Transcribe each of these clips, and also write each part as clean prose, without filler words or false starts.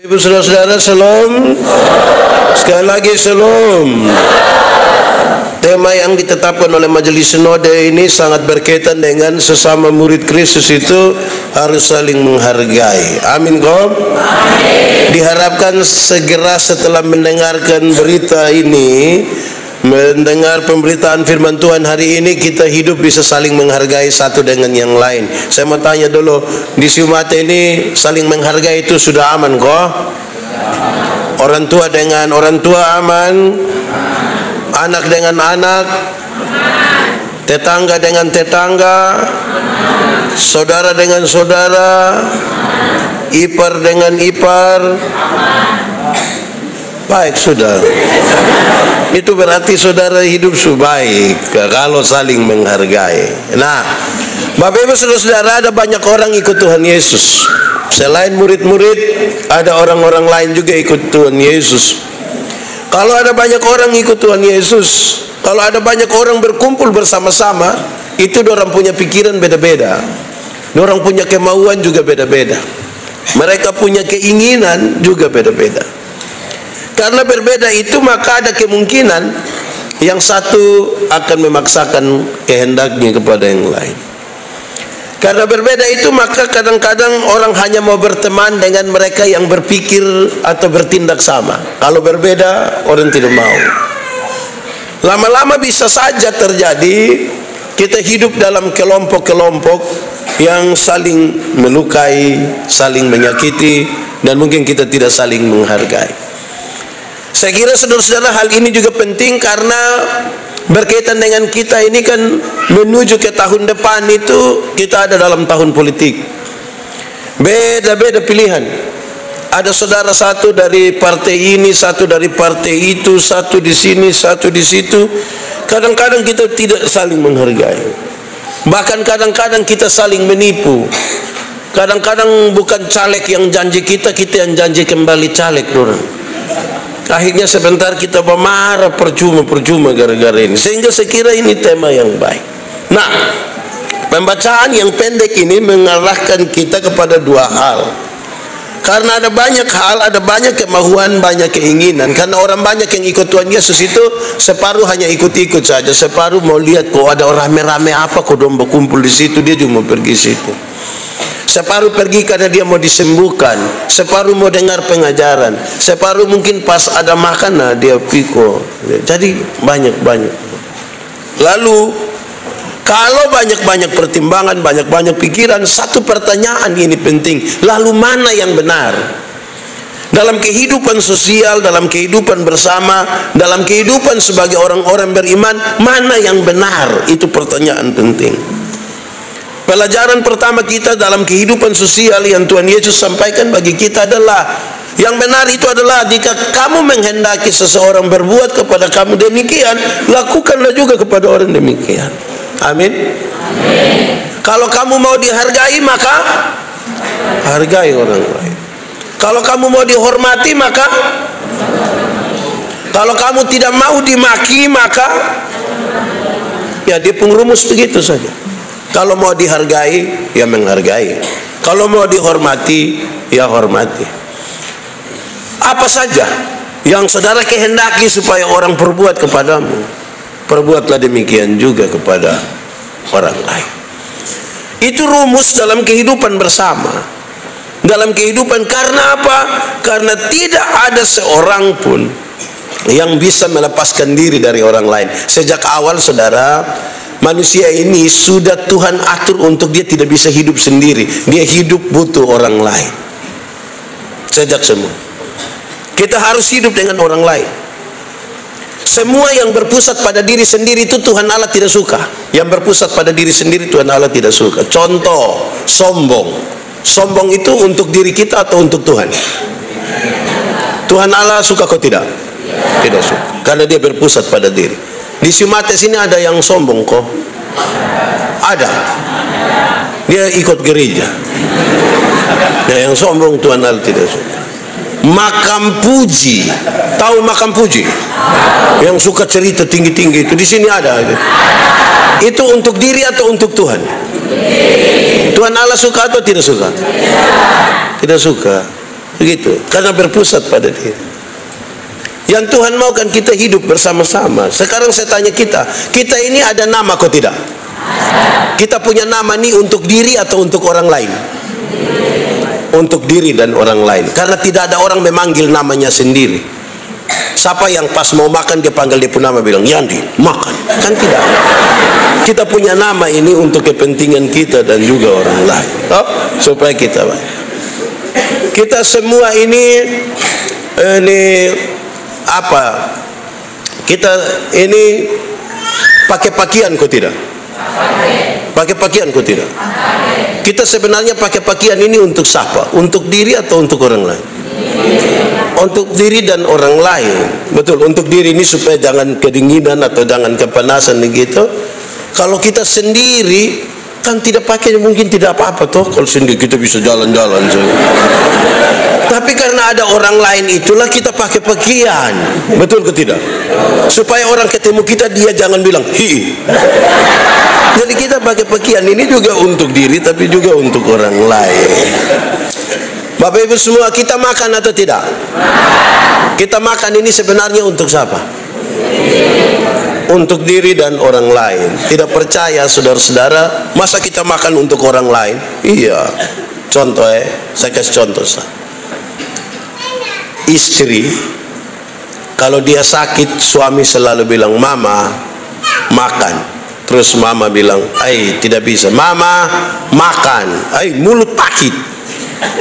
Ibu saudara-saudara, shalom. Sekali lagi shalom. Tema yang ditetapkan oleh Majelis Sinode ini sangat berkaitan dengan sesama murid Kristus itu harus saling menghargai. Amin kok? Diharapkan segera setelah mendengarkan berita ini, mendengar pemberitaan firman Tuhan hari ini, kita hidup bisa saling menghargai satu dengan yang lain. Saya mau tanya dulu, di Sumat ini saling menghargai itu sudah aman kok? Orang tua dengan orang tua aman, anak dengan anak, tetangga dengan tetangga, saudara dengan saudara, ipar dengan ipar. Baik, sudah. Itu berarti saudara hidup baik kalau saling menghargai. Nah, Bapak Ibu saudara-saudara, ada banyak orang ikut Tuhan Yesus. Selain murid-murid, ada orang-orang lain juga ikut Tuhan Yesus. Kalau ada banyak orang ikut Tuhan Yesus, kalau ada banyak orang berkumpul bersama-sama, itu orang punya pikiran beda-beda. Orang punya kemauan juga beda-beda. Mereka punya keinginan juga beda-beda. Karena berbeda itu, maka ada kemungkinan yang satu akan memaksakan kehendaknya kepada yang lain. Karena berbeda itu, maka kadang-kadang orang hanya mau berteman dengan mereka yang berpikir atau bertindak sama. Kalau berbeda, orang tidak mau. Lama-lama bisa saja terjadi kita hidup dalam kelompok-kelompok yang saling melukai, saling menyakiti, dan mungkin kita tidak saling menghargai. Saya kira saudara-saudara, hal ini juga penting karena berkaitan dengan kita ini kan menuju ke tahun depan itu kita ada dalam tahun politik. Beda-beda pilihan. Ada saudara satu dari partai ini, satu dari partai itu, satu di sini, satu di situ. Kadang-kadang kita tidak saling menghargai. Bahkan kadang-kadang kita saling menipu. Kadang-kadang bukan caleg yang janji kita, kita yang janji kembali caleg orang. Akhirnya sebentar kita marah, percuma gara-gara ini. Sehingga saya kira ini tema yang baik. Nah, pembacaan yang pendek ini mengarahkan kita kepada dua hal. Karena ada banyak hal, ada banyak kemauan, banyak keinginan. Karena orang banyak yang ikut Tuhan Yesus itu, separuh hanya ikut-ikut saja, separuh mau lihat kok ada orang rame-rame apa, kok domba kumpul di situ, dia juga mau pergi situ. Separuh pergi karena dia mau disembuhkan, separuh mau dengar pengajaran, separuh mungkin pas ada makan, nah dia piko. Jadi banyak-banyak. Lalu kalau banyak-banyak pertimbangan, banyak-banyak pikiran, satu pertanyaan ini penting. Lalu mana yang benar? Dalam kehidupan sosial, dalam kehidupan bersama, dalam kehidupan sebagai orang-orang beriman, mana yang benar? Itu pertanyaan penting. Pelajaran pertama kita dalam kehidupan sosial yang Tuhan Yesus sampaikan bagi kita adalah, yang benar itu adalah jika kamu menghendaki seseorang berbuat kepada kamu demikian, lakukanlah juga kepada orang demikian. Amin. Kalau kamu mau dihargai, maka hargai orang lain. Kalau kamu mau dihormati, maka kalau kamu tidak mau dimaki, maka ya dia pengrumus begitu saja. Kalau mau dihargai, ya menghargai. Kalau mau dihormati, ya hormati. Apa saja yang saudara kehendaki supaya orang perbuat kepadamu, perbuatlah demikian juga kepada orang lain. Itu rumus dalam kehidupan bersama. Dalam kehidupan, karena apa? Karena tidak ada seorang pun yang bisa melepaskan diri dari orang lain. Sejak awal saudara, manusia ini sudah Tuhan atur untuk dia tidak bisa hidup sendiri. Dia hidup butuh orang lain. Sejak semua. Kita harus hidup dengan orang lain. Semua yang berpusat pada diri sendiri itu Tuhan Allah tidak suka. Yang berpusat pada diri sendiri Tuhan Allah tidak suka. Contoh, sombong. Sombong itu untuk diri kita atau untuk Tuhan? Tuhan Allah suka kok tidak? Tidak suka. Karena dia berpusat pada diri. Di Sumatera sini ada yang sombong kok? Ada. Dia ikut gereja. Nah, yang sombong Tuhan Allah tidak suka. Makam puji, tahu makam puji? Yang suka cerita tinggi-tinggi itu di sini ada. Itu untuk diri atau untuk Tuhan? Tuhan Allah suka atau tidak suka? Tidak suka. Begitu, karena berpusat pada dia. Yang Tuhan mau kan kita hidup bersama-sama. Sekarang saya tanya kita ini ada nama kok tidak? Kita punya nama nih untuk diri atau untuk orang lain? Untuk diri dan orang lain. Karena tidak ada orang memanggil namanya sendiri. Siapa yang pas mau makan dia panggil dia pun nama, bilang Yandi makan? Kan tidak. Kita punya nama ini untuk kepentingan kita dan juga orang lain, supaya kita baik. Kita semua ini apa? Kita ini pakai pakaian kok tidak? Pakai pakaian kok tidak? Kita sebenarnya pakai pakaian ini untuk siapa? Untuk diri atau untuk orang lain? Untuk diri dan orang lain. Betul, untuk diri ini supaya jangan kedinginan atau jangan kepanasan begitu. Kalau kita sendiri kan tidak pakai, mungkin tidak apa-apa toh. Kalau sendiri kita bisa jalan-jalan saja. Tapi karena ada orang lain itulah kita pakai pakaian. Betul ke tidak? Supaya orang ketemu kita dia jangan bilang hi. Jadi kita pakai pakaian ini juga untuk diri tapi juga untuk orang lain. Bapak Ibu semua, kita makan atau tidak? Kita makan ini sebenarnya untuk siapa? Untuk diri dan orang lain. Tidak percaya saudara-saudara, masa kita makan untuk orang lain? Iya. Contoh saya kasih contoh. Istri kalau dia sakit, suami selalu bilang mama makan. Terus mama bilang, tidak bisa. Mama makan. Mulut pakit.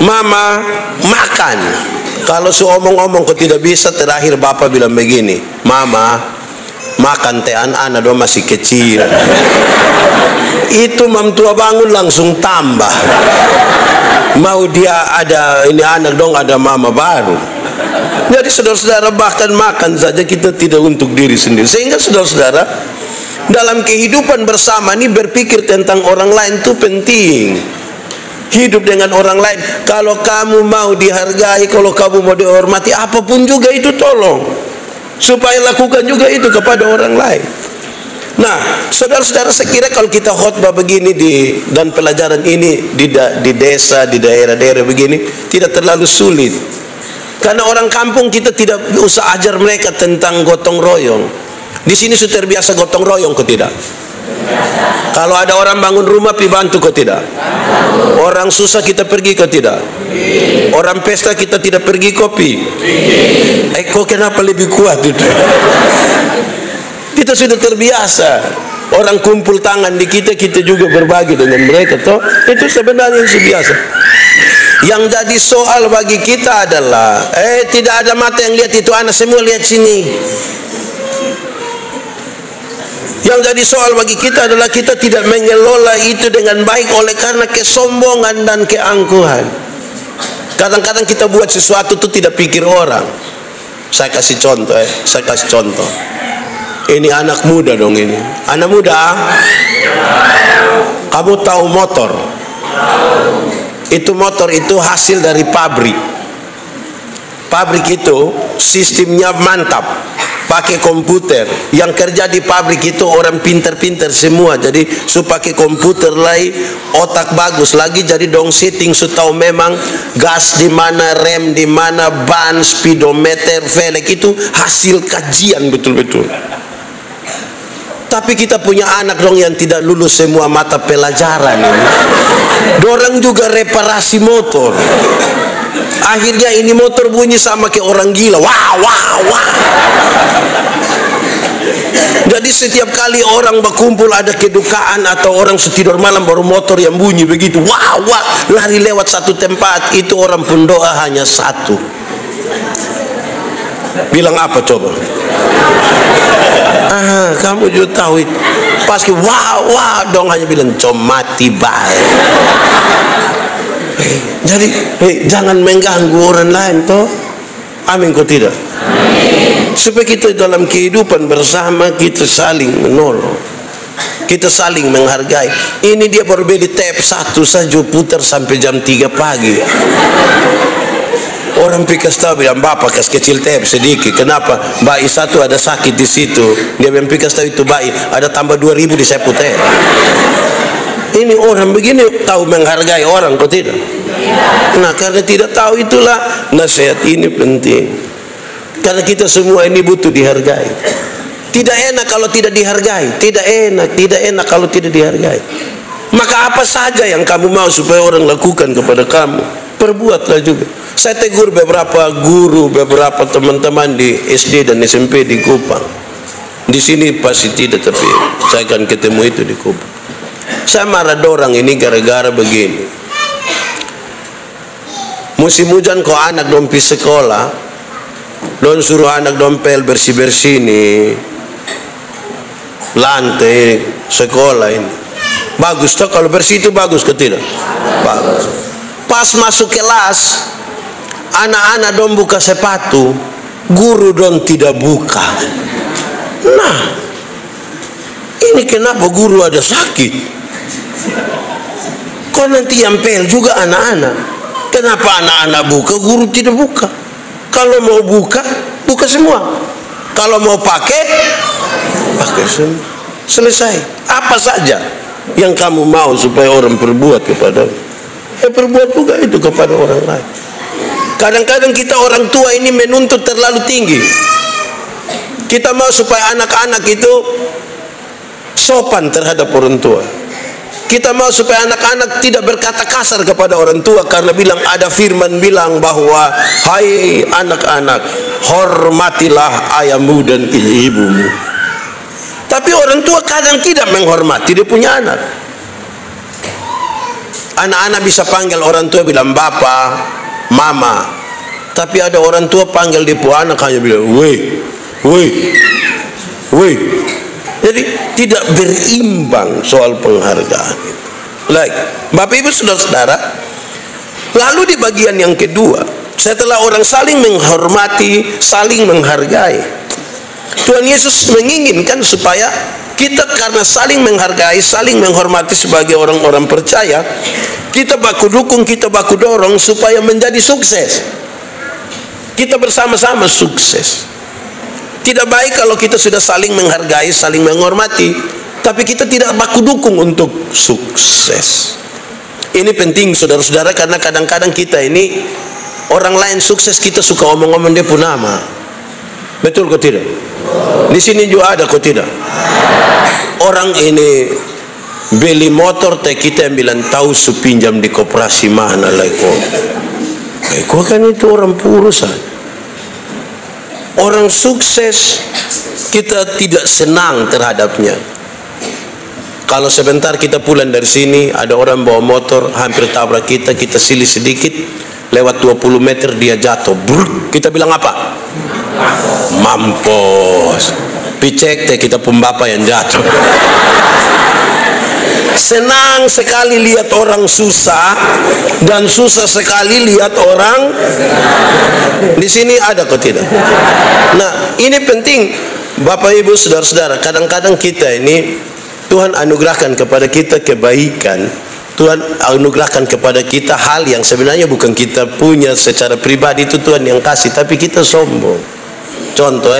Mama makan. Kalau seomong-omong kok tidak bisa, terakhir bapak bilang begini, mama makan teh anak dong masih kecil. Itu mam tua bangun langsung tambah. Mau dia ada ini anak dong ada mama baru. Jadi saudara-saudara bahkan makan saja kita tidak untuk diri sendiri. Sehingga saudara-saudara dalam kehidupan bersama ini berpikir tentang orang lain itu penting. Hidup dengan orang lain. Kalau kamu mau dihargai, kalau kamu mau dihormati, apapun juga itu tolong. Supaya lakukan juga itu kepada orang lain. Nah, saudara-saudara, saya kira kalau kita khotbah begini dan pelajaran ini di desa, di daerah-daerah begini, tidak terlalu sulit. Karena orang kampung kita tidak usah ajar mereka tentang gotong royong. Di sini sudah terbiasa gotong royong kok tidak? Kalau ada orang bangun rumah pi bantu kok tidak? Orang susah kita pergi kok tidak? Orang pesta kita tidak pergi kopi? Kok kenapa lebih kuat itu? Kita sudah terbiasa. Orang kumpul tangan di kita juga berbagi dengan mereka toh. Itu sebenarnya yang biasa. Yang jadi soal bagi kita adalah tidak ada mata yang lihat itu, anak semua lihat sini. Yang jadi soal bagi kita adalah kita tidak mengelola itu dengan baik oleh karena kesombongan dan keangkuhan. Kadang-kadang kita buat sesuatu itu tidak pikir orang. Saya kasih contoh Ini anak muda dong ini. Anak muda, kamu tahu motor? Itu motor itu hasil dari pabrik. Pabrik itu sistemnya mantap, pakai komputer. Yang kerja di pabrik itu orang pinter-pinter semua. Jadi su pakai komputer lagi, otak bagus lagi. Jadi dong setting su tahu memang gas di mana, rem di mana, ban, speedometer, velg itu hasil kajian betul-betul. Tapi kita punya anak dong yang tidak lulus semua mata pelajaran ini. Dorang juga reparasi motor. Akhirnya ini motor bunyi sama kayak orang gila. Wah, wah, wah. Jadi setiap kali orang berkumpul ada kedukaan atau orang tidur malam baru motor yang bunyi begitu. Wah, wah, lari lewat satu tempat. Itu orang pun doa hanya satu. Bilang apa coba? Kamu juga tahu itu. Pasti wah, wah dong hanya bilang mati baik. Jadi jangan mengganggu orang lain toh. Amin kok tidak? Amin. Supaya kita dalam kehidupan bersama kita saling menolong, kita saling menghargai. Ini dia baru beli tape satu saja putar sampai jam 3 pagi. Orang pikas tahu bilang bapak kas kecil tape sedikit. Kenapa? Bayi satu ada sakit di situ. Dia bilang pikas tahu itu bayi ada tambah 2.000 di sepu tape. Ini orang begini tahu menghargai orang kok tidak? Nah, karena tidak tahu itulah nasihat ini penting. Karena kita semua ini butuh dihargai. Tidak enak kalau tidak dihargai. Tidak enak kalau tidak dihargai. Maka apa saja yang kamu mau supaya orang lakukan kepada kamu, perbuatlah juga. Saya tegur beberapa guru, beberapa teman-teman di SD dan SMP di Kupang. Di sini pasti tidak, tapi saya akan ketemu itu di Kupang. Saya marah dorang ini gara-gara begini. Musim hujan kau anak dong pergi sekolah, don suruh anak dompel bersih-bersih nih lantai sekolah ini. Bagus toh, kalau bersih itu bagus ke tidak? Bagus. Pas masuk kelas, anak-anak dong buka sepatu, guru dong tidak buka. Nah, ini kenapa guru ada sakit? Kok nanti yang pel juga anak-anak? Kenapa anak-anak buka, guru tidak buka? Kalau mau buka, buka semua. Kalau mau pakai semua. Selesai. Apa saja yang kamu mau supaya orang perbuat kepadamu, perbuat juga itu kepada orang lain. Kadang-kadang kita orang tua ini menuntut terlalu tinggi. Kita mau supaya anak-anak itu sopan terhadap orang tua. Kita mau supaya anak-anak tidak berkata kasar kepada orang tua, karena ada firman bilang bahwa hai anak-anak, hormatilah ayahmu dan ibumu. Tapi orang tua kadang tidak menghormati dia punya anak. Anak-anak bisa panggil orang tua bilang bapak, mama. Tapi ada orang tua panggil dia punya anak hanya bilang woi. Jadi tidak berimbang soal penghargaan itu. Baik, Bapak Ibu saudara-saudara, lalu di bagian yang kedua, setelah orang saling menghormati, saling menghargai, Tuhan Yesus menginginkan supaya kita karena saling menghargai, saling menghormati sebagai orang-orang percaya, kita baku dukung, kita baku dorong supaya menjadi sukses. Kita bersama-sama sukses. Tidak baik kalau kita sudah saling menghargai, saling menghormati, tapi kita tidak baku dukung untuk sukses. Ini penting saudara-saudara, karena kadang-kadang kita ini orang lain sukses, kita suka omong-omong dia pun nama. Betul kok tidak? Di sini juga ada kok tidak? Orang ini beli motor teh kita yang bilang tahu su pinjam di koperasi mana lah kok. Kok kan itu orang purusan. Orang sukses kita tidak senang terhadapnya. Kalau sebentar kita pulang dari sini, ada orang bawa motor hampir tabrak kita, kita silih sedikit, lewat 20 meter dia jatuh. Brrr, kita bilang apa? Mampus. Picek teh kita pun bapak yang jatuh. Senang sekali lihat orang susah dan susah sekali lihat orang. Di sini ada kok tidak? Nah, ini penting Bapak Ibu saudara-saudara. Kadang-kadang kita ini Tuhan anugerahkan kepada kita kebaikan. Tuhan anugerahkan kepada kita hal yang sebenarnya bukan kita punya secara pribadi, itu Tuhan yang kasih, tapi kita sombong. Contoh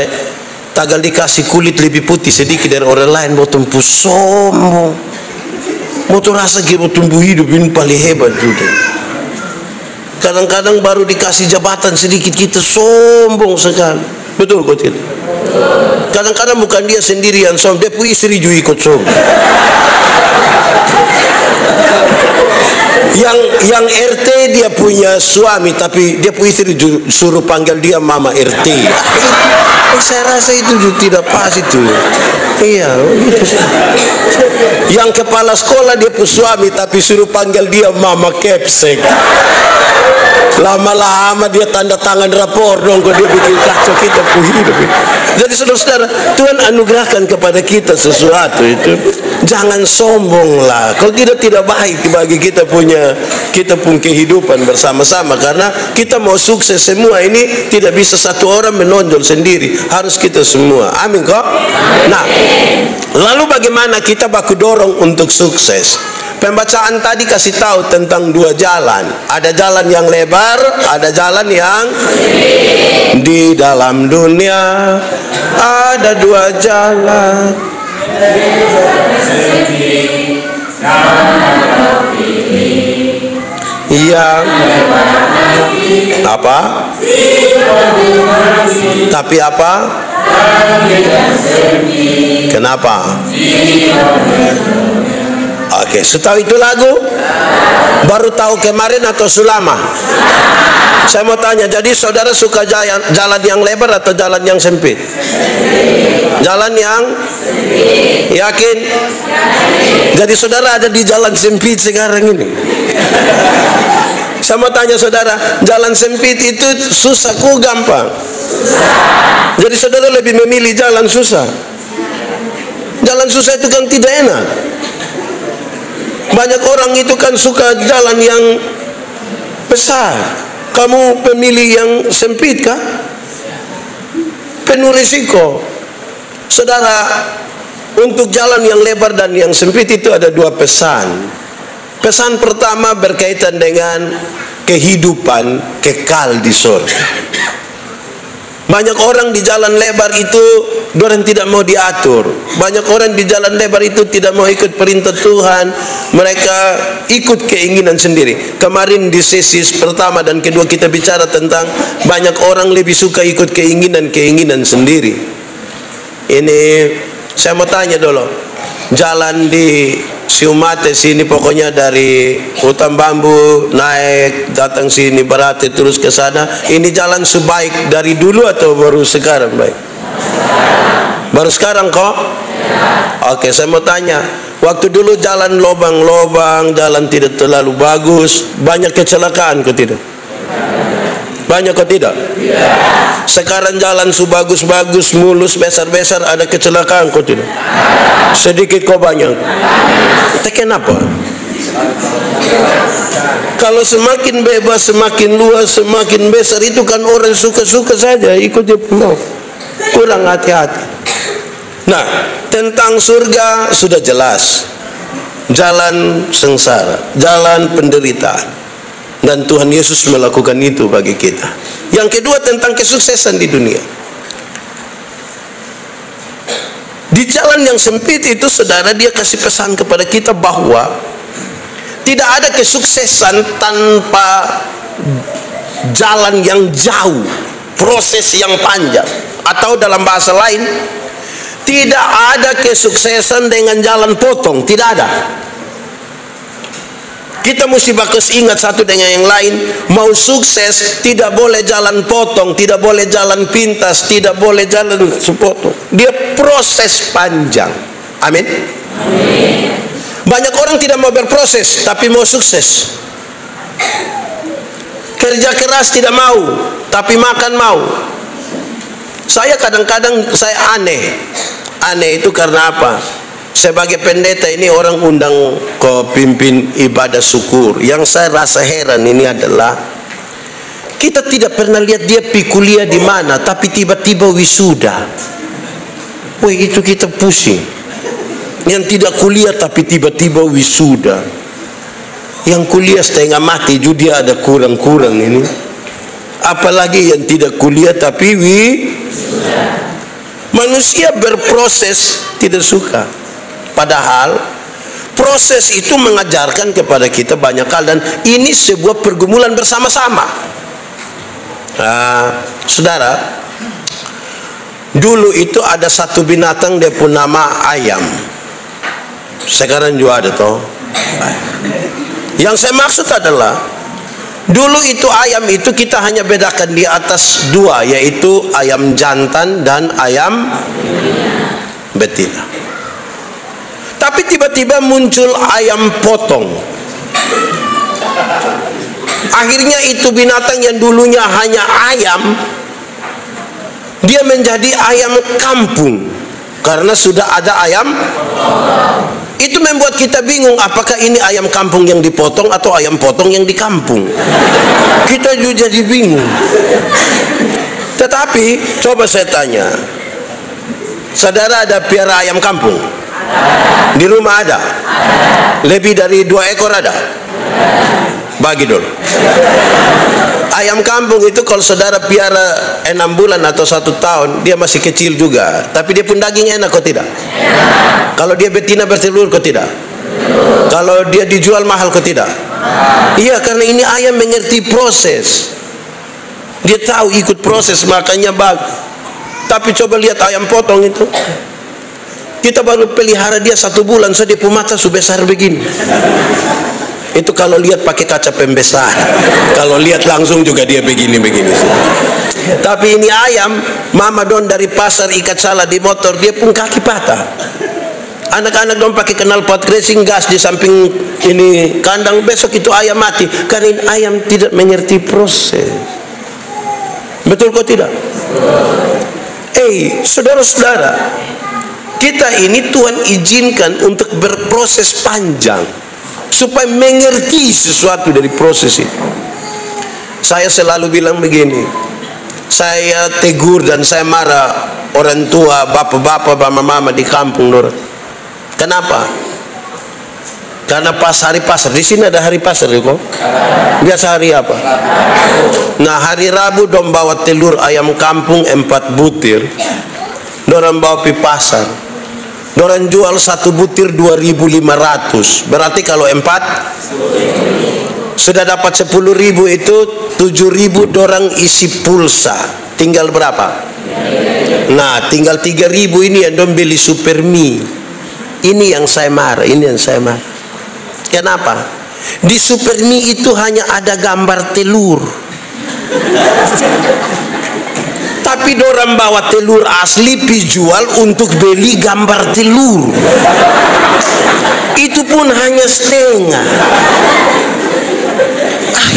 tagal dikasih kulit lebih putih sedikit dari orang lain, mau tumbuh sombong. Mau rasa kita tumbuh hidup ini paling hebat juga. Kadang-kadang baru dikasih jabatan sedikit kita sombong sekali. Betul kok tidak? Kadang-kadang bukan dia sendiri yang sombong, dia punya istri juga ikut sombong. Yang RT dia punya suami, tapi dia punya istri suruh panggil dia mama RT. Saya rasa itu tidak pas itu. Iya, gitu. Yang kepala sekolah dia punya suami, tapi suruh panggil dia mama Kepsek. Lama-lama dia tanda tangan rapor dong, kok dia bikin kacau kita punya hidup. Jadi saudara-saudara, Tuhan anugerahkan kepada kita sesuatu itu, jangan sombong lah. Kalau tidak baik bagi kita punya kehidupan bersama-sama, karena kita mau sukses semua ini tidak bisa satu orang menonjol sendiri, harus kita semua. Amin kok? Nah, lalu bagaimana kita baku dorong untuk sukses? Pembacaan tadi kasih tahu tentang dua jalan. Ada jalan yang lebar, ada jalan yang di dalam dunia. Ada dua jalan. yang apa? Tapi apa? Kenapa? Oke, setahu itu lagu? Baru tahu kemarin atau sulama? Saya mau tanya, jadi saudara suka jalan yang lebar atau jalan yang sempit? Jalan yang yakin? Jadi saudara ada di jalan sempit sekarang ini. Saya mau tanya saudara, jalan sempit itu susah ku gampang? Jadi saudara lebih memilih jalan susah? Jalan susah itu kan tidak enak. Banyak orang itu kan suka jalan yang besar. Kamu pemilih yang sempit kah? Penuh risiko. Saudara, untuk jalan yang lebar dan yang sempit itu ada dua pesan. Pesan pertama berkaitan dengan kehidupan kekal di surga. Banyak orang di jalan lebar itu orang tidak mau diatur. Banyak orang di jalan lebar itu tidak mau ikut perintah Tuhan. Mereka ikut keinginan sendiri. Kemarin di sesi pertama dan kedua kita bicara tentang banyak orang lebih suka ikut keinginan sendiri. Ini saya mau tanya dulu. Jalan di Siumate sini pokoknya dari hutan bambu naik datang sini berarti terus ke sana. Ini jalan sebaik dari dulu atau baru sekarang baik? Baru sekarang kok? Oke, saya mau tanya. Waktu dulu jalan lobang-lobang, jalan tidak terlalu bagus, banyak kecelakaan kok tidak? Banyak kok tidak? Sekarang jalan bagus-bagus, mulus, besar-besar, ada kecelakaan kok tidak? Sedikit kok banyak? Tapi kenapa? Kalau semakin bebas, semakin luas, semakin besar, itu kan orang suka-suka saja ikut dia mau. Kurang hati-hati. Nah, tentang surga sudah jelas. Jalan sengsara, jalan penderitaan. Dan Tuhan Yesus melakukan itu bagi kita. Yang kedua tentang kesuksesan di dunia. Di jalan yang sempit itu saudara, dia kasih pesan kepada kita bahwa tidak ada kesuksesan tanpa jalan yang jauh, proses yang panjang. Atau dalam bahasa lain, tidak ada kesuksesan dengan jalan potong, tidak ada. Kita mesti bagus ingat satu dengan yang lain. Mau sukses tidak boleh jalan potong, tidak boleh jalan pintas, tidak boleh jalan sepotong. Dia proses panjang. Amin. Amin. Banyak orang tidak mau berproses tapi mau sukses. Kerja keras tidak mau tapi makan mau. Saya kadang-kadang saya aneh itu karena apa? Sebagai pendeta ini orang undang ke pimpin ibadah syukur. Yang saya rasa heran ini adalah kita tidak pernah lihat dia pergi kuliah di mana, tapi tiba-tiba wisuda. Wah, itu kita pusing. Yang tidak kuliah tapi tiba-tiba wisuda. Yang kuliah setengah mati juga dia ada kurang-kurang ini. Apalagi yang tidak kuliah tapi wisuda. Manusia berproses tidak suka. Padahal proses itu mengajarkan kepada kita banyak hal dan ini sebuah pergumulan bersama-sama. Saudara, dulu itu ada satu binatang dia pun nama ayam. Sekarang juga ada toh. Yang saya maksud adalah dulu itu ayam itu kita hanya bedakan di atas dua, yaitu ayam jantan dan ayam betina. Tapi tiba-tiba muncul ayam potong. Akhirnya itu binatang yang dulunya hanya ayam, dia menjadi ayam kampung karena sudah ada ayam. Itu membuat kita bingung, apakah ini ayam kampung yang dipotong atau ayam potong yang di kampung. Kita juga jadi bingung. Tetapi coba saya tanya, saudara ada piara ayam kampung? Di rumah ada? Lebih dari 2 ekor ada? Bagi dulu. Ayam kampung itu kalau saudara piara 6 bulan atau 1 tahun, dia masih kecil juga. Tapi dia pun daging enak kok tidak? Kalau dia betina bertelur kok tidak? Kalau dia dijual mahal kok tidak? Iya, karena ini ayam mengerti proses. Dia tahu ikut proses, makanya bagus. Tapi coba lihat ayam potong itu. Kita baru pelihara dia 1 bulan saja, dia mata sebesar begini. Itu kalau lihat pakai kaca pembesar. Kalau lihat langsung juga dia begini-begini. Tapi ini ayam, mama don dari pasar ikat salah di motor, dia pun kaki patah. Anak-anak dong pakai knalpot racing gas di samping ini kandang, besok itu ayam mati karena ini ayam tidak mengerti proses. Betul kok tidak? Saudara-saudara, kita ini Tuhan izinkan untuk berproses panjang supaya mengerti sesuatu dari proses itu. Saya selalu bilang begini, saya tegur dan saya marah orang tua, bapak-bapak, mama-mama di kampung, Dora. Kenapa? Karena pas hari pasar, di sini ada hari pasar ya kok. Biasa hari apa? Nah, hari Rabu dong bawa telur ayam kampung 4 butir. Dorang bawa pi pasar. Dorang jual 1 butir 2.500. Berarti kalau 4 sudah dapat 10.000, itu 7.000 dorang isi pulsa. Tinggal berapa? Nah, tinggal 3.000 ini yang dong beli super mie. Ini yang saya marah, ini yang saya marah. Kenapa? Di super mie itu hanya ada gambar telur. Tapi dorang bawa telur asli dijual untuk beli gambar telur. Itu pun hanya setengah.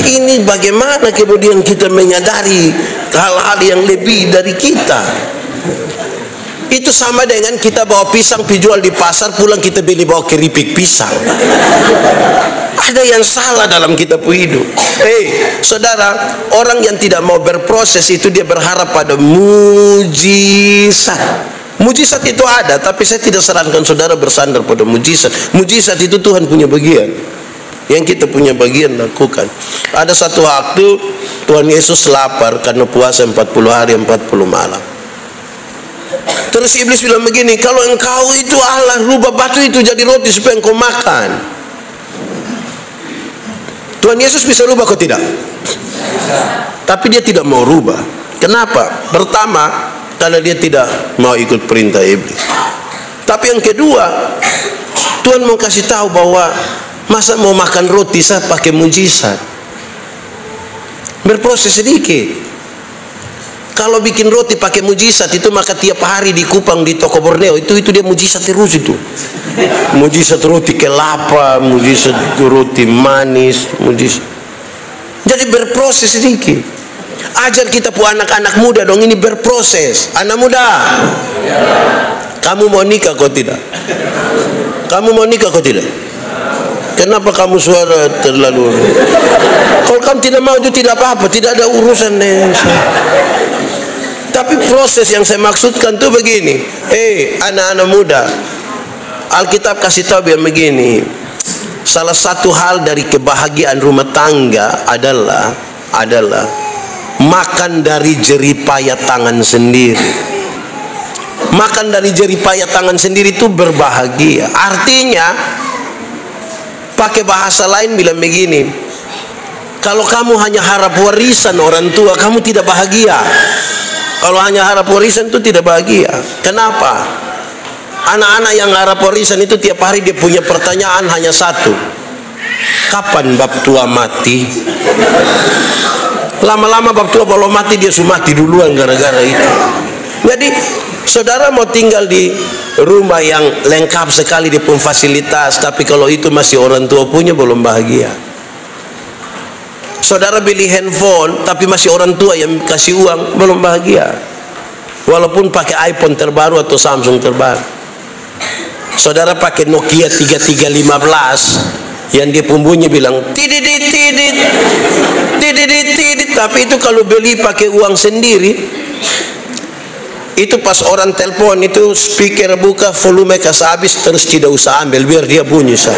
Ini bagaimana kemudian kita menyadari hal-hal yang lebih dari kita? Itu sama dengan kita bawa pisang dijual di pasar, pulang kita beli bawa keripik pisang. Ada yang salah dalam kita hidup. Saudara, orang yang tidak mau berproses itu dia berharap pada mujizat. Mujizat itu ada, tapi saya tidak sarankan saudara bersandar pada mujizat. Mujizat itu Tuhan punya bagian. Yang kita punya bagian lakukan. Ada satu waktu Tuhan Yesus lapar karena puasa 40 hari 40 malam. Terus iblis bilang begini, kalau engkau itu Allah, rubah batu itu jadi roti supaya engkau makan. Tuhan Yesus bisa rubah kok tidak? Tapi dia tidak mau rubah. Kenapa? Pertama, karena dia tidak mau ikut perintah iblis. Tapi yang kedua, Tuhan mau kasih tahu bahwa masa mau makan roti saya pakai mujizat. Berproses sedikit. Kalau bikin roti pakai mujizat itu, maka tiap hari di Kupang di toko Borneo itu dia mujizat terus itu. Mujizat roti kelapa, mujizat roti manis, mujizat. Jadi berproses sedikit. Ajar kita pun anak-anak muda dong ini berproses. Anak muda, kamu mau nikah kok tidak? Kamu mau nikah kok tidak? Kenapa kamu suara terlalu? Kalau kamu tidak mau itu tidak apa-apa, tidak ada urusan. Tapi proses yang saya maksudkan tuh begini. Anak-anak muda, Alkitab kasih tahu biar begini. Salah satu hal dari kebahagiaan rumah tangga adalah makan dari jeripaya tangan sendiri. Makan dari jeripaya tangan sendiri itu berbahagia. Artinya, pakai bahasa lain bilang begini, kalau kamu hanya harap warisan orang tua, kamu tidak bahagia. Kalau hanya harap warisan itu tidak bahagia. Kenapa? Anak-anak yang harap warisan itu tiap hari dia punya pertanyaan hanya satu, kapan bab tua mati? Lama-lama bab tua kalau mati dia sudah mati duluan gara-gara itu. Jadi saudara mau tinggal di rumah yang lengkap sekali di pun fasilitas, tapi kalau itu masih orang tua punya, belum bahagia. Saudara beli handphone tapi masih orang tua yang kasih uang, belum bahagia. Walaupun pakai iPhone terbaru atau Samsung terbaru. Saudara pakai Nokia 3315 yang dia pembunyi bilang tidit tidit tidit tidit, tapi itu kalau beli pakai uang sendiri, itu pas orang telepon itu speaker buka, volume kasih habis, terus tidak usah ambil, biar dia bunyi sah.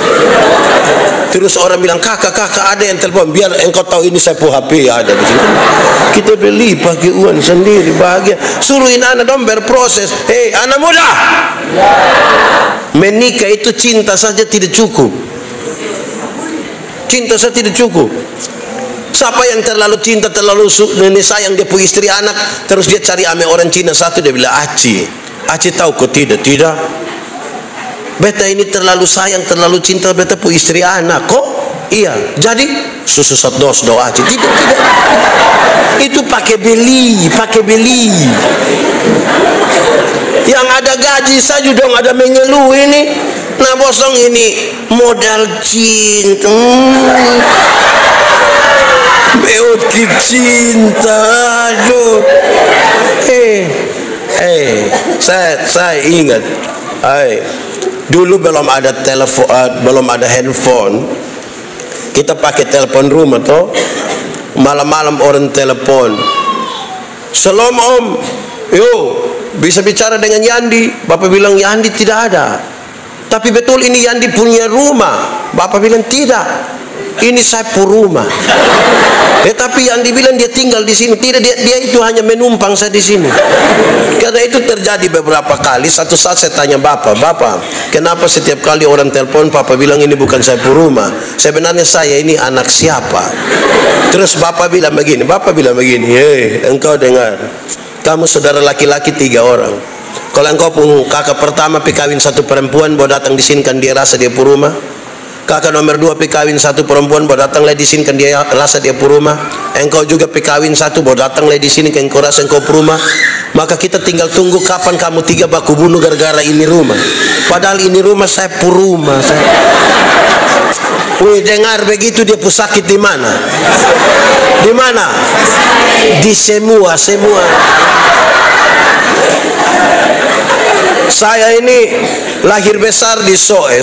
Terus orang bilang, kakak ada yang telepon, biar engkau tahu ini saya punya HP ada di sini. Kita beli pakai uang sendiri, bahagia. Suruhin anak dong berproses. Anak muda, menikah itu cinta saja tidak cukup. Cinta saya tidak cukup. Siapa yang terlalu cinta, terlalu sayang dia punya istri anak, terus dia cari ame orang Cina satu, dia bilang Aci tahu kok tidak beta ini terlalu sayang, terlalu cinta beta punya istri anak kok. Iya, jadi susu dos doa Aci tidak. Itu pakai beli. Yang ada gaji saja dong ada mengeluh ini. Nah bosong ini modal cinta. Beot cinta, aduh. Saya ingat, dulu belum ada telepon, belum ada handphone. Kita pakai telepon rumah toh. Malam-malam orang telepon. Salam om, yo bisa bicara dengan Yandi. Bapak bilang Yandi tidak ada. Tapi betul ini Yandi punya rumah. Bapak bilang tidak. Ini saya rumah. Tapi yang dibilang dia tinggal di sini tidak, dia itu hanya menumpang saya di sini. Karena itu terjadi beberapa kali. Satu saat saya tanya bapak, kenapa setiap kali orang telepon papa bilang ini bukan saya rumah? Sebenarnya saya ini anak siapa? Terus bapak bilang begini, engkau dengar, kamu saudara laki-laki 3 orang. Kalau engkau pun kakak pertama pikawin 1 perempuan, bawa datang di sini kan dia rasa dia rumah. Kakak nomor 2 pikawin 1 perempuan, bawa datang di sini kan dia rasa dia rumah. Engkau juga pikawin 1, bawa datang di sini kan engkau rasa engkau rumah. Maka kita tinggal tunggu kapan kamu 3 baku bunuh gara-gara ini rumah. Padahal ini rumah saya rumah. Wih, dengar begitu dia pusakit di mana? Di mana? Di semua. Saya ini lahir besar di Soe.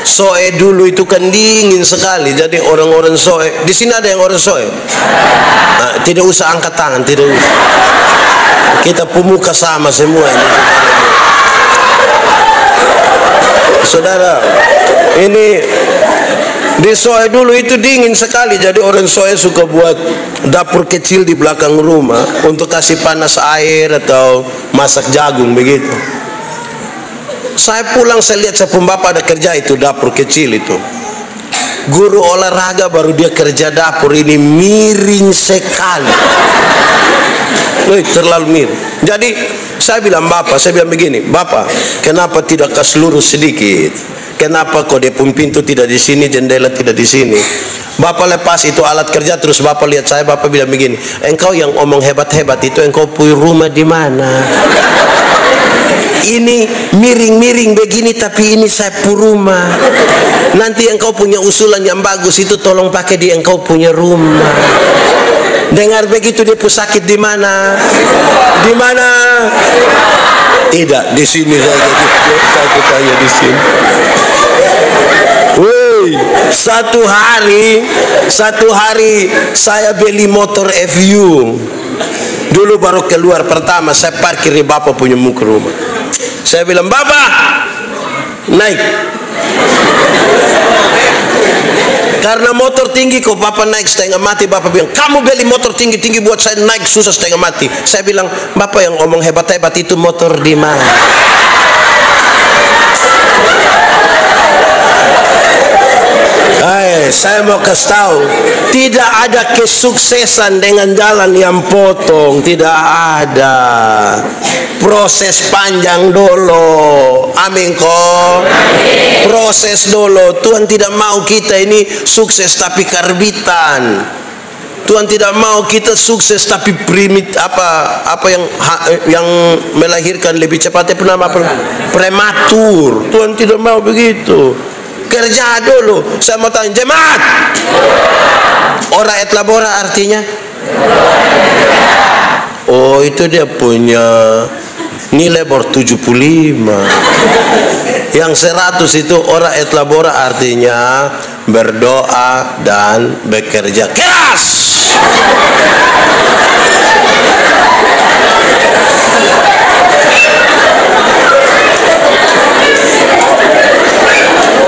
Soe dulu itu kan dingin sekali. Jadi orang-orang Soe, di sini ada yang orang Soe. Nah, tidak usah angkat tangan, tidak usah. Kita pemuka sama semua ini. Saudara, ini di Soe dulu itu dingin sekali. Jadi orang Soe suka buat dapur kecil di belakang rumah untuk kasih panas air atau masak jagung begitu. Saya pulang, saya lihat saya bapak ada kerja itu dapur kecil itu. Guru olahraga baru dia kerja dapur ini miring sekali. Terlalu miring. Jadi saya bilang begini, bapak, kenapa tidak kasih lurus sedikit? Kenapa kok dia pun pintu tidak di sini, jendela tidak di sini? Bapak lepas itu alat kerja, terus bapak lihat saya, bapak bilang begini, engkau yang omong hebat-hebat itu engkau punya rumah di mana? Ini miring-miring begini tapi ini saya rumah. Nanti engkau punya usulan yang bagus itu tolong pakai di engkau punya rumah. Dengar begitu dia pusakit di mana? Di mana? Tidak, di sini saja. Sakit aja di sini. Woi, satu hari saya beli motor FU. Dulu baru keluar pertama saya parkir di bapak punya muka rumah. Saya bilang, bapak naik. Karena motor tinggi kok bapak naik setengah mati. Bapak bilang, kamu beli motor tinggi-tinggi buat saya naik susah setengah mati. Saya bilang, bapak yang ngomong hebat-hebat itu motor di mana? Saya mau kasih tahu, tidak ada kesuksesan dengan jalan yang potong, tidak ada. Proses panjang dulu, amin kok. Proses dulu. Tuhan tidak mau kita ini sukses tapi karbitan. Tuhan tidak mau kita sukses tapi apa yang melahirkan lebih cepat prematur. Tuhan tidak mau begitu. Kerja dulu. Saya mau tanya jemaat, ora et labora artinya? Oh, itu dia punya nilai 75. Yang 100 itu ora et labora artinya berdoa dan bekerja keras.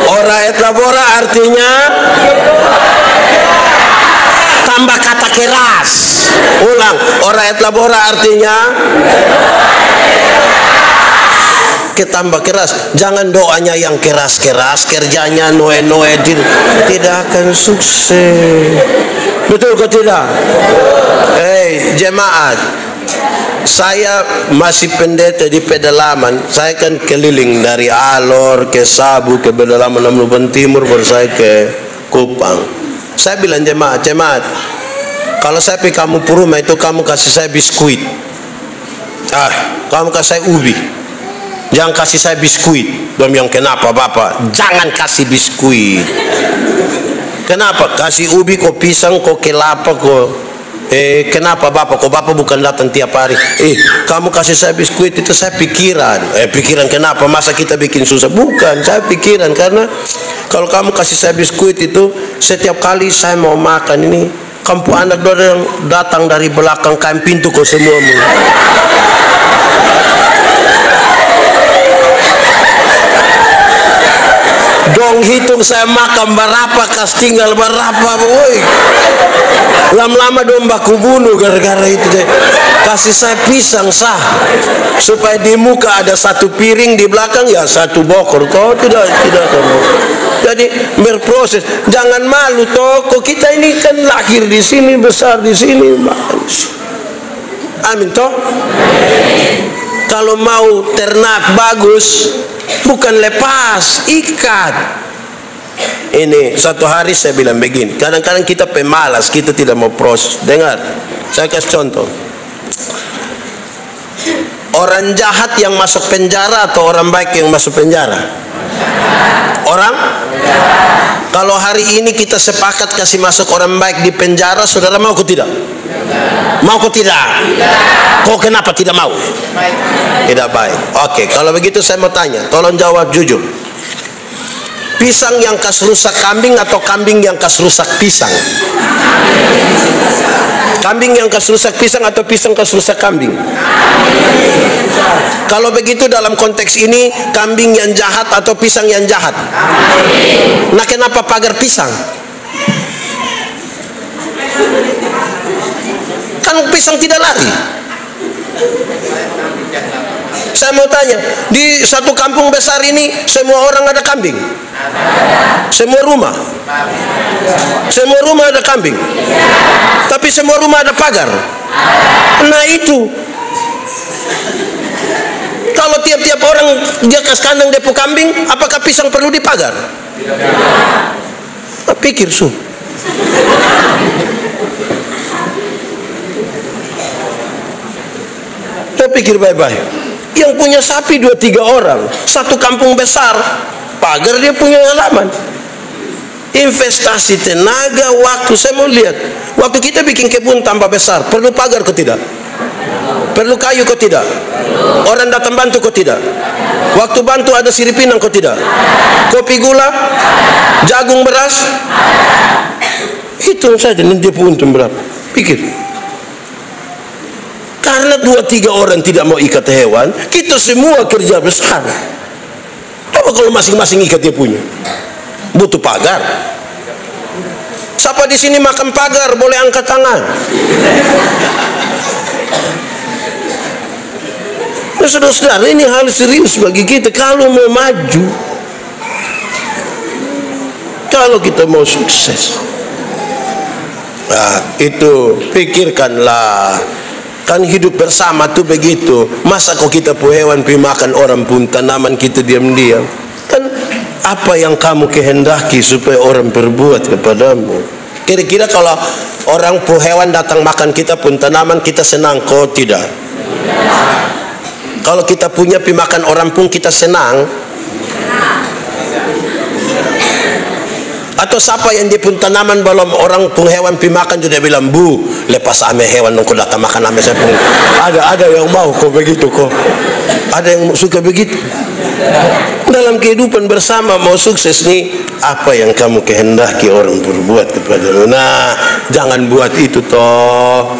Ora et labora artinya tambah kata keras. Ulang, ora et labora artinya tambah keras. Jangan doanya yang keras-keras, kerjanya noe-noe, tidak akan sukses. Betul kok tidak? Jemaat, saya masih pendeta di pedalaman. Saya kan keliling dari Alor ke Sabu ke pedalaman Lampung Timur, baru saya ke Kupang. Saya bilang jemaat, kalau saya pergi kamu Puruma itu kamu kasih saya biskuit. Kamu kasih saya ubi. Jangan kasih saya biskuit. Dom yang kenapa Bapak? Jangan kasih biskuit. Kenapa? Kasih ubi, kok pisang, kok kelapa, kok kenapa Bapak? Kok Bapak bukan datang tiap hari? Kamu kasih saya biskuit itu saya pikiran. Pikiran kenapa? Masa kita bikin susah? Bukan, saya pikiran karena kalau kamu kasih saya biskuit itu setiap kali saya mau makan ini, kampung anak yang datang dari belakang kain pintu kok semua. Dong hitung saya makan berapa, kas tinggal berapa, woi. Lama-lama dong baku bunuh gara-gara itu deh. Kasih saya pisang sah, supaya di muka ada satu piring, di belakang ya satu bokor. Kok tidak kamu. Jadi berproses, jangan malu toh. Kok kita ini kan lahir di sini, besar di sini. Amin toh. Kalau mau ternak bagus, bukan lepas, ikat. Ini satu hari saya bilang begini, kadang-kadang kita pemalas, kita tidak mau proses. Dengar, saya kasih contoh. Orang jahat yang masuk penjara atau orang baik yang masuk penjara? Orang? Kalau hari ini kita sepakat kasih masuk orang baik di penjara, saudara mau atau tidak? Mau atau tidak? Kok kenapa tidak mau? Tidak baik. Oke, kalau begitu saya mau tanya, tolong jawab jujur. Pisang yang kas rusak kambing atau kambing yang kas rusak pisang? Kambing yang kas rusak pisang atau pisang kas rusak kambing? Kalau begitu dalam konteks ini, kambing yang jahat atau pisang yang jahat? Nah, kenapa pagar pisang? Kan pisang tidak lari. Saya mau tanya, di satu kampung besar ini semua orang ada kambing? Semua rumah ada kambing? Tapi semua rumah ada pagar? Nah itu, kalau tiap-tiap orang dia kas kandang depo kambing, apakah pisang perlu dipagar? Pikir su. Saya pikir baik-baik. Yang punya sapi 2-3 orang, satu kampung besar, pagar dia punya halaman. Investasi tenaga, waktu. Saya mau lihat, waktu kita bikin kebun tambah besar, perlu pagar kok tidak? Perlu kayu kok tidak? Orang datang bantu kok tidak? Waktu bantu ada siripinang kok tidak? Kopi gula, jagung, beras, hitung saja nanti dia untung berapa. Pikir. Karena 2-3 orang tidak mau ikat hewan, kita semua kerja besar. Coba kalau masing-masing ikat dia punya, butuh pagar. Siapa di sini makan pagar boleh angkat tangan. Nah, saudara-saudara, ini hal serius bagi kita kalau mau maju, kalau kita mau sukses. Nah, itu pikirkanlah. Kan hidup bersama tuh begitu. Masa kok kita pu hewan pi makan orang pun tanaman kita diam-diam? Kan apa yang kamu kehendaki supaya orang berbuat kepadamu? Kira-kira kalau orang pu hewan datang makan kita pun tanaman, kita senang kok tidak? Kalau kita punya pi makan orang pun kita senang? Atau siapa yang dia pun tanaman belum orang pun hewan pi makan sudah bilang, bu lepas ame hewan nongko datang makan ame saya pun. Ada yang mau kok begitu kok. Ada yang suka begitu. Dalam kehidupan bersama mau sukses nih, apa yang kamu kehendaki orang berbuat kepadamu. Nah, jangan buat itu toh.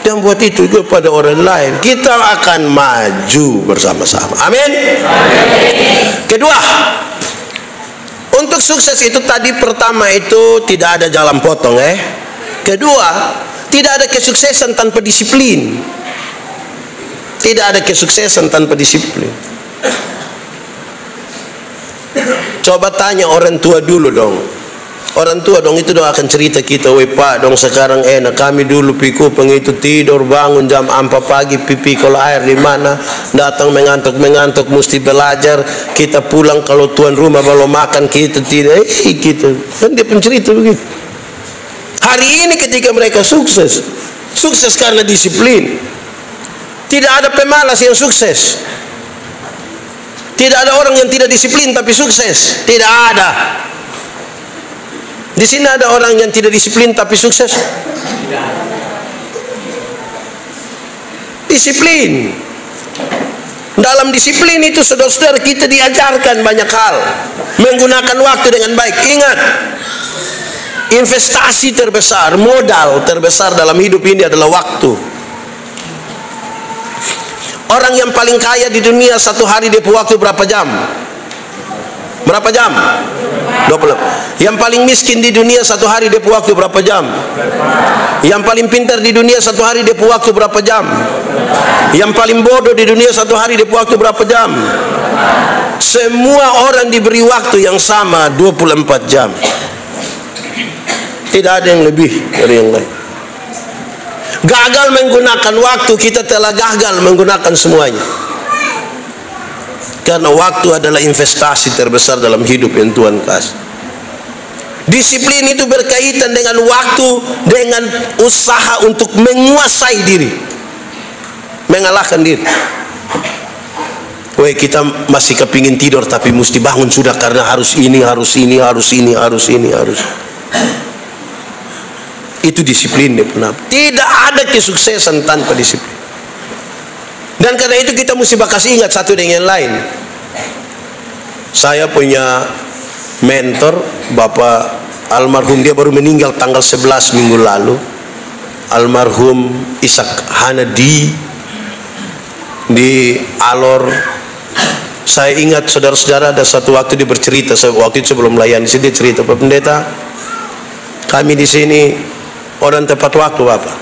Jangan buat itu kepada orang lain. Kita akan maju bersama-sama. Amin. Kedua, untuk sukses itu tadi, pertama itu tidak ada jalan potong. Kedua, tidak ada kesuksesan tanpa disiplin. Tidak ada kesuksesan tanpa disiplin. Coba tanya orang tua dulu dong. Orang tua dong itu dong akan cerita kita, weh pak dong sekarang enak, kami dulu pikupang itu tidur bangun jam 4 pagi pipi kalau air di mana, datang mengantuk mesti belajar, kita pulang kalau tuan rumah belum makan kita tidak, gitu kan dia pencerita begitu. Hari ini ketika mereka sukses karena disiplin. Tidak ada pemalas yang sukses. Tidak ada orang yang tidak disiplin tapi sukses, tidak ada. Di sini ada orang yang tidak disiplin tapi sukses? Disiplin. Dalam disiplin itu saudara-saudara kita diajarkan banyak hal. Menggunakan waktu dengan baik. Ingat, investasi terbesar, modal terbesar dalam hidup ini adalah waktu. Orang yang paling kaya di dunia satu hari dia punya waktu berapa jam? Berapa jam? 20. Yang paling miskin di dunia satu hari dia punya waktu berapa jam? Yang paling pintar di dunia satu hari dia punya waktu berapa jam? Yang paling bodoh di dunia satu hari dia punya waktu berapa jam? Semua orang diberi waktu yang sama 24 jam. Tidak ada yang lebih dari yang lain. Gagal menggunakan waktu, kita telah gagal menggunakan semuanya. Karena waktu adalah investasi terbesar dalam hidup yang Tuhan kasih. Disiplin itu berkaitan dengan waktu, dengan usaha untuk menguasai diri, mengalahkan diri. Weh, kita masih kepingin tidur tapi mesti bangun sudah karena harus ini. Itu disiplin. Tidak ada kesuksesan tanpa disiplin. Dan karena itu kita mesti bakas ingat satu dengan yang lain. Saya punya mentor, Bapak almarhum, dia baru meninggal tanggal 11 minggu lalu. Almarhum Ishak Hanadi di Alor. Saya ingat saudara-saudara ada satu waktu dia bercerita, waktu itu sebelum layani dia cerita, Pak Pendeta, kami di sini orang tepat waktu Bapak.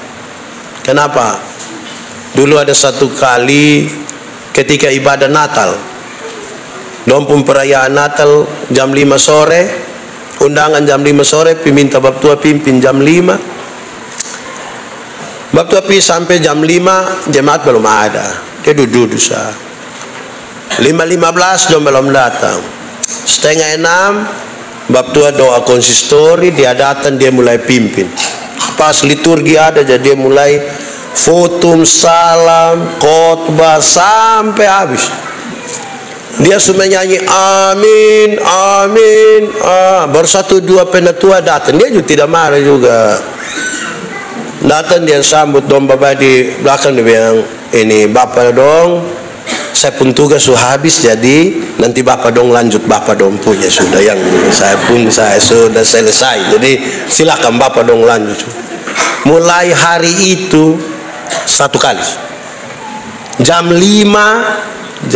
Kenapa? Dulu ada satu kali ketika ibadah Natal, dompung perayaan Natal jam 5 sore, undangan jam 5 sore, minta Bap Tua pimpin jam 5. Bap Tua pi sampai jam 5, jemaat belum ada. Dia duduk sah. 5:15 dong belum datang. 5:30 Bap Tua doa konsistori, dia datang, dia mulai pimpin. Pas liturgi ada, jadi dia mulai fotum, salam, khotbah sampai habis. Dia semua nyanyi amin, amin. Baru 1-2 penatua datang, dia juga tidak marah juga. Datang dia sambut dong Bapak di belakang, dia bilang, ini Bapak dong, saya pun tugas sudah habis, jadi nanti Bapak dong lanjut, Bapak dong punya sudah, yang saya sudah selesai, jadi silakan Bapak dong lanjut. Mulai hari itu satu kali jam 5.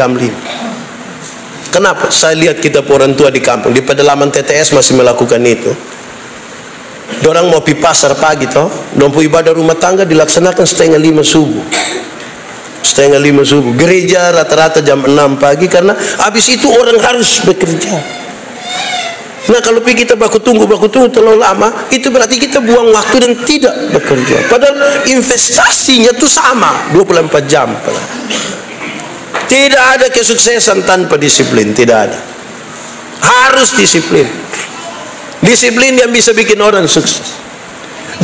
Kenapa? Saya lihat kita orang tua di kampung, di pedalaman TTS masih melakukan itu. Dorang mau pi pasar pagi toh, dompu ibadah rumah tangga dilaksanakan 4:30 subuh. 4:30 subuh. Gereja rata-rata jam 6 pagi karena habis itu orang harus bekerja. Nah kalau kita baku tunggu terlalu lama, itu berarti kita buang waktu dan tidak bekerja. Padahal investasinya itu sama 24 jam. Tidak ada kesuksesan tanpa disiplin, tidak ada. Harus disiplin. Disiplin yang bisa bikin orang sukses.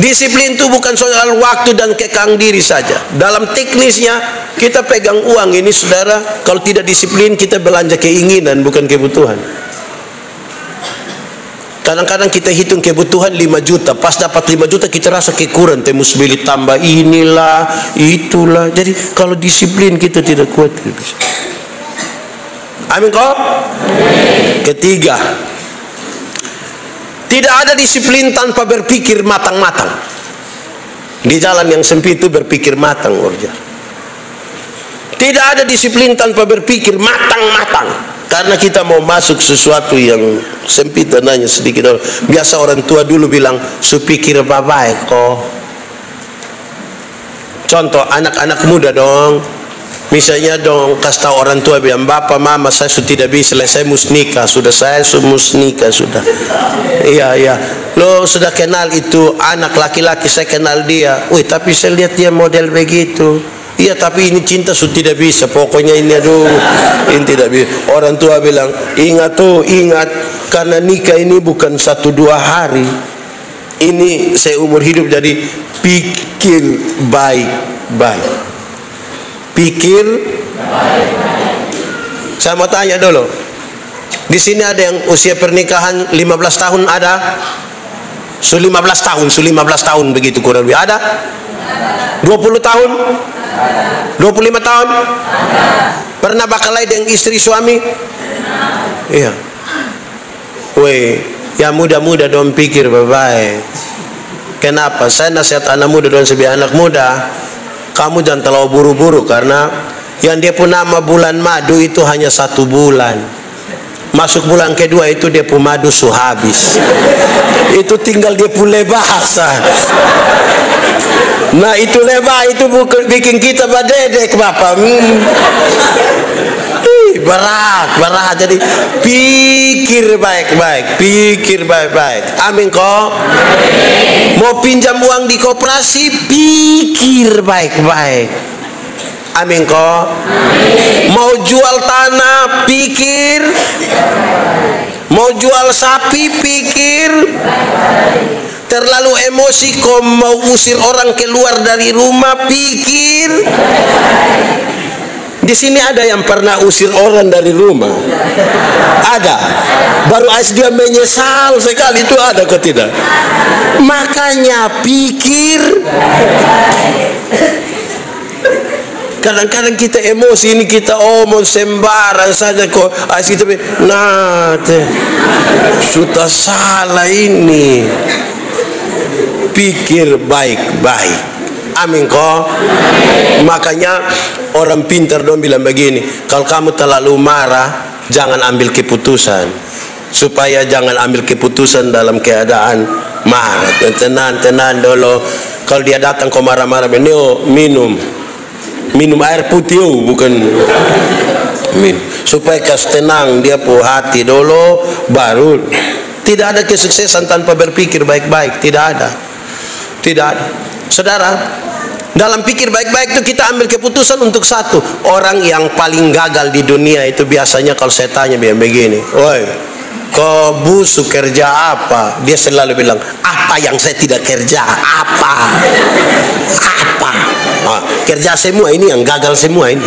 Disiplin itu bukan soal waktu dan kekang diri saja. Dalam teknisnya kita pegang uang ini saudara, kalau tidak disiplin kita belanja keinginan bukan kebutuhan. Kadang-kadang kita hitung kebutuhan 5 juta, pas dapat 5 juta kita rasa kekurang, tembus beli tambah inilah, itulah. Jadi kalau disiplin kita tidak kuat. Amin kok? Ketiga, tidak ada disiplin tanpa berpikir matang-matang. Di jalan yang sempit itu berpikir matang, orja. Tidak ada disiplin tanpa berpikir matang-matang. Karena kita mau masuk sesuatu yang sempit dan hanya sedikit. Biasa orang tua dulu bilang, supikir baik kok. Contoh anak-anak muda dong. Misalnya dong kasih tahu orang tua bilang, bapak mama saya sudah tidak bisa, saya mus nikah sudah, saya mus nikah sudah. Iya, lo sudah kenal itu anak laki-laki, saya kenal dia. Wih, tapi saya lihat dia model begitu. Iya, tapi ini cinta sudah tidak bisa, pokoknya ini aduh, ini tidak bisa. Orang tua bilang, ingat karena nikah ini bukan 1-2 hari. Ini saya umur hidup, jadi pikir baik-baik. Pikir. Saya mau tanya dulu. Di sini ada yang usia pernikahan 15 tahun ada? 15 tahun begitu kurang lebih ada? 20 tahun? 25 tahun? Pernah bakalai dengan istri suami? Iya. Weh, ya muda-muda dong pikir baik-baik. Kenapa? Saya nasihat anak muda dong, sebagai anak muda, kamu jangan terlalu buru-buru, karena yang dia pun nama bulan madu itu hanya 1 bulan. Masuk bulan kedua itu dia pun madu habis. Itu tinggal dia pun bahasa. Nah itu lebah itu bukan bikin kita badedek bapak. Berat. Jadi pikir baik-baik. Amin kok. Mau pinjam uang di koperasi, pikir baik-baik. Amin kok. Mau jual tanah, pikir. Mau jual sapi, pikir. Terlalu emosi kau mau usir orang keluar dari rumah, pikir. Di sini ada yang pernah usir orang dari rumah? Ada. Baru dia menyesal sekali, itu ada kok tidak? Makanya pikir. Kadang-kadang kita emosi ini, kita omong sembarang saja kok. Kita nah sudah salah ini. Pikir baik-baik. Amin kok. Makanya orang pintar dong bilang begini, kalau kamu terlalu marah jangan ambil keputusan, supaya jangan ambil keputusan dalam keadaan marah. Tenang dulu. Kalau dia datang kau marah-marah, minum air putih, bukan supaya kasih tenang dia pu hati dulu, baru. Tidak ada kesuksesan tanpa berpikir baik-baik, tidak ada. Saudara, dalam pikir baik-baik itu kita ambil keputusan untuk satu. Orang yang paling gagal di dunia itu biasanya kalau saya tanya begini, woi, kau busuk kerja apa? Dia selalu bilang, apa yang saya tidak kerja? Apa? Nah, kerja semua ini yang gagal semua ini.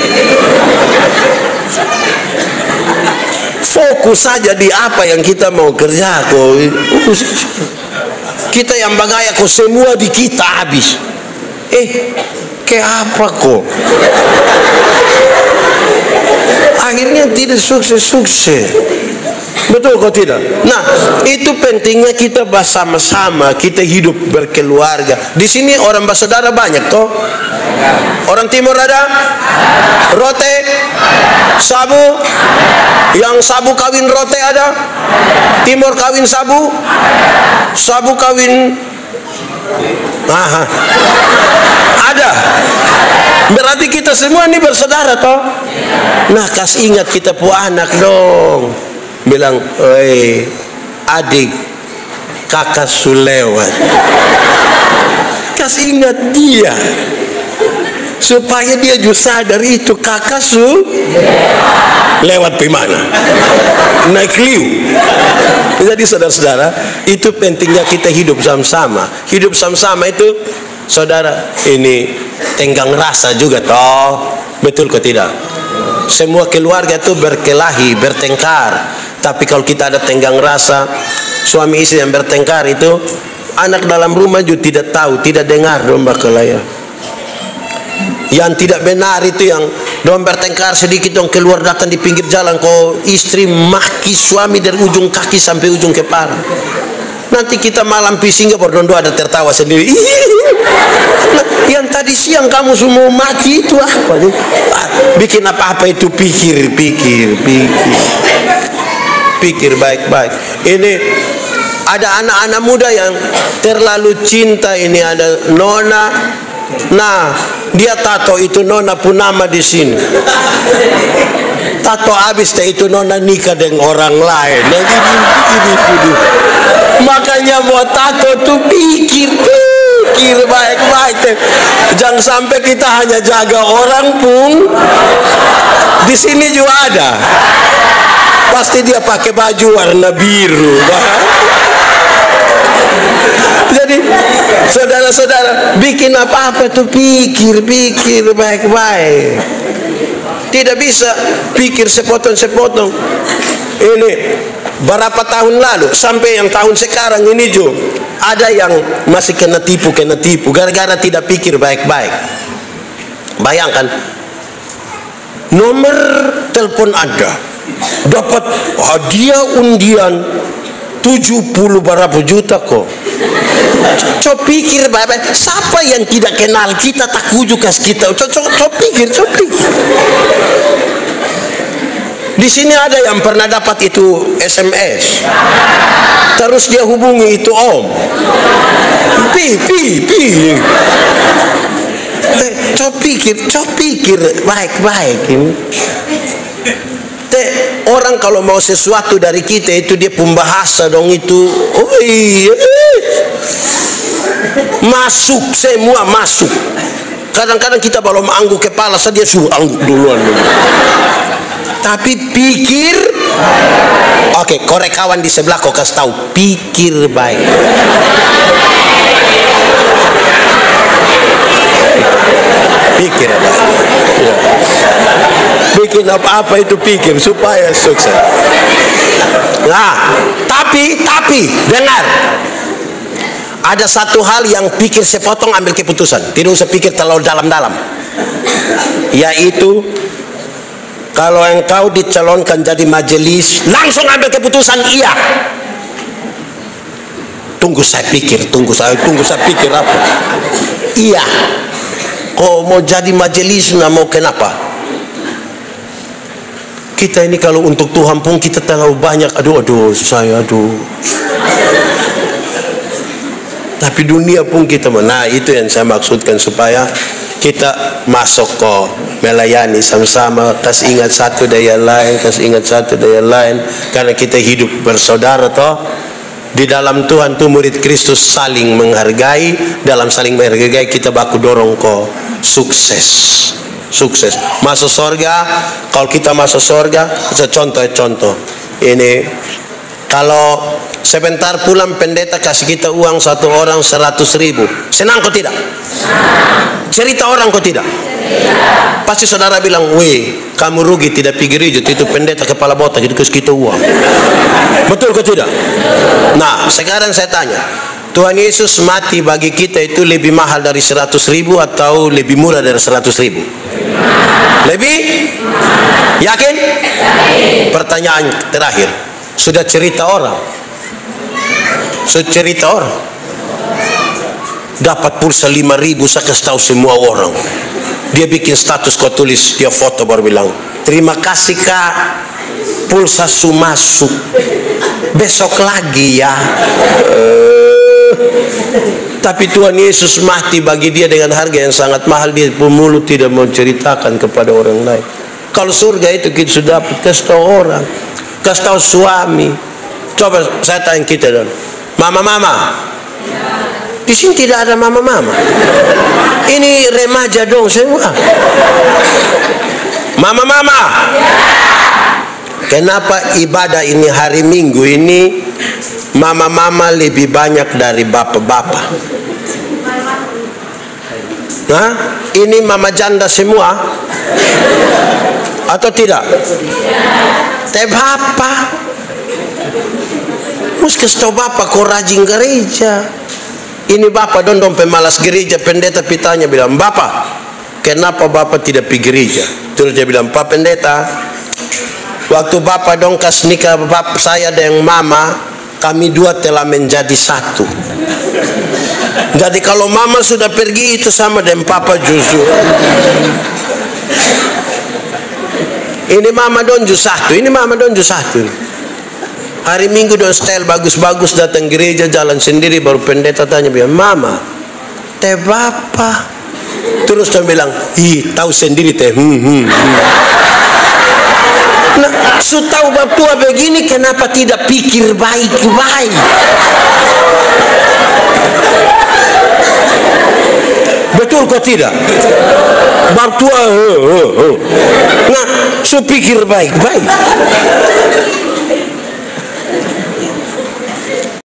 Fokus saja di apa yang kita mau kerja kok. Kita yang bagaya kok semua di kita habis. Ke apa kok? Akhirnya tidak sukses. Betul kok tidak? Nah, itu pentingnya kita bersama-sama, kita hidup berkeluarga. Di sini orang bersaudara banyak toh? Orang timur ada? Rote? Sabu? Yang sabu kawin rote ada? Timur kawin sabu? Sabu kawin ada. Berarti kita semua ini bersaudara toh? Nah, kasih ingat kita pu anak dong. Bilang, oi adik, kakak sulewat. Kasih ingat dia, supaya dia juga sadar itu kakak lewat gimana, naik liu. Jadi saudara-saudara, itu pentingnya kita hidup sama-sama. Hidup sama-sama itu, saudara, ini tenggang rasa juga toh. Betul kok tidak? Semua keluarga itu berkelahi, bertengkar. Tapi kalau kita ada tenggang rasa, suami istri yang bertengkar itu, anak dalam rumah juga tidak tahu, tidak dengar domba kelaya. Yang tidak benar itu yang domba bertengkar sedikit dong keluar datang di pinggir jalan, kok istri maki suami dari ujung kaki sampai ujung kepala. Nanti kita malam pising berdondo ada tertawa sendiri. Nah, yang tadi siang kamu semua mati itu apa? Bikin apa-apa itu pikir baik-baik. Ini ada anak-anak muda yang terlalu cinta, ini ada nona. Nah, Dia tato itu nona punama di sini. Tato habis teh itu nona nikah dengan orang lain. Makanya buat tato tuh pikir baik-baik. Jangan sampai kita hanya jaga orang pun. Di sini juga ada. Pasti dia pakai baju warna biru. Jadi saudara-saudara, bikin apa-apa tuh pikir baik-baik. Tidak bisa pikir sepotong-sepotong. Ini berapa tahun lalu sampai yang tahun sekarang ini juga ada yang masih kena tipu gara-gara tidak pikir baik-baik. Bayangkan, nomor telepon ada, dapat hadiah undian 70 berapa juta kok. Coba pikir baik-baik, siapa yang tidak kenal kita tak ujuk kas kita. Coba pikir. Di sini ada yang pernah dapat itu SMS, terus dia hubungi itu om. Coba pikir baik-baik ini. Orang kalau mau sesuatu dari kita itu dia pembahasa dong itu. Masuk, semua masuk. Kadang-kadang kita belum angguk kepala saja dia suruh angguk duluan. Tapi pikir. Oke, korek kawan di sebelah kau kasih tahu, pikir baik. Pikir baik. Ya. Bikin apa-apa itu pikir supaya sukses. Nah, tapi dengar. Ada satu hal yang pikir sepotong ambil keputusan, tidak usah pikir terlalu dalam-dalam. Yaitu kalau engkau dicalonkan jadi majelis, langsung ambil keputusan iya. Tunggu saya pikir apa? Iya. Kau mau jadi majelis, mau kenapa? Kita ini kalau untuk Tuhan pun kita terlalu banyak. Aduh. Tapi dunia pun kita. Nah, itu yang saya maksudkan supaya kita masuk ke melayani sama-sama, kasih ingat satu daya lain, karena kita hidup bersaudara toh. Di dalam Tuhan tuh murid Kristus saling menghargai. Dalam saling menghargai kita baku dorong ke sukses masuk surga. Kalau kita masuk surga, contoh ini, kalau sebentar pulang pendeta kasih kita uang satu orang 100.000, senang kok tidak? Cerita orang kok tidak? Pasti saudara bilang, weh kamu rugi tidak pergi gereja, itu pendeta kepala botak itu kasih kita uang. Betul kok tidak? Nah sekarang saya tanya, Tuhan Yesus mati bagi kita itu lebih mahal dari 100.000 atau lebih murah dari 100.000? Lebih? Yakin? Pertanyaan terakhir, sudah cerita orang dapat pulsa 5.000, saya kasih tahu semua orang. Dia bikin status, kau tulis, dia foto baru bilang, terima kasih kak, pulsa su masuk, besok lagi ya. Tapi Tuhan Yesus mati bagi dia dengan harga yang sangat mahal. Dia pemulut tidak mau ceritakan kepada orang lain. Kalau surga itu kita sudah dapat, kasih tahu orang, kasih tahu suami. Coba saya tanya kita dong, mama. Di sini tidak ada mama. Ini remaja dong semua. Mama. Kenapa ibadah ini hari Minggu ini mama lebih banyak dari bapak-bapak? Nah, ini mama janda semua atau tidak? Teh bapak. Mesti tahu bapak kau rajin gereja. Ini bapak dong pemalas gereja. Pendeta pitanya bilang, bapak kenapa bapak tidak pergi gereja? Terus dia bilang, pak pendeta, waktu bapak dong kas nikah bapak saya dengan mama, kami dua telah menjadi satu. Jadi kalau mama sudah pergi itu sama dengan papa justru. Ini mama donju satu. Hari Minggu don style bagus-bagus datang gereja jalan sendiri, baru pendeta tanya bilang, mama, teh bapak terus dia bilang, ih tahu sendiri teh. Nah, su tahu bab tua begini, kenapa tidak pikir baik-baik? Betul kok tidak? Bab tua, nah, su pikir baik-baik.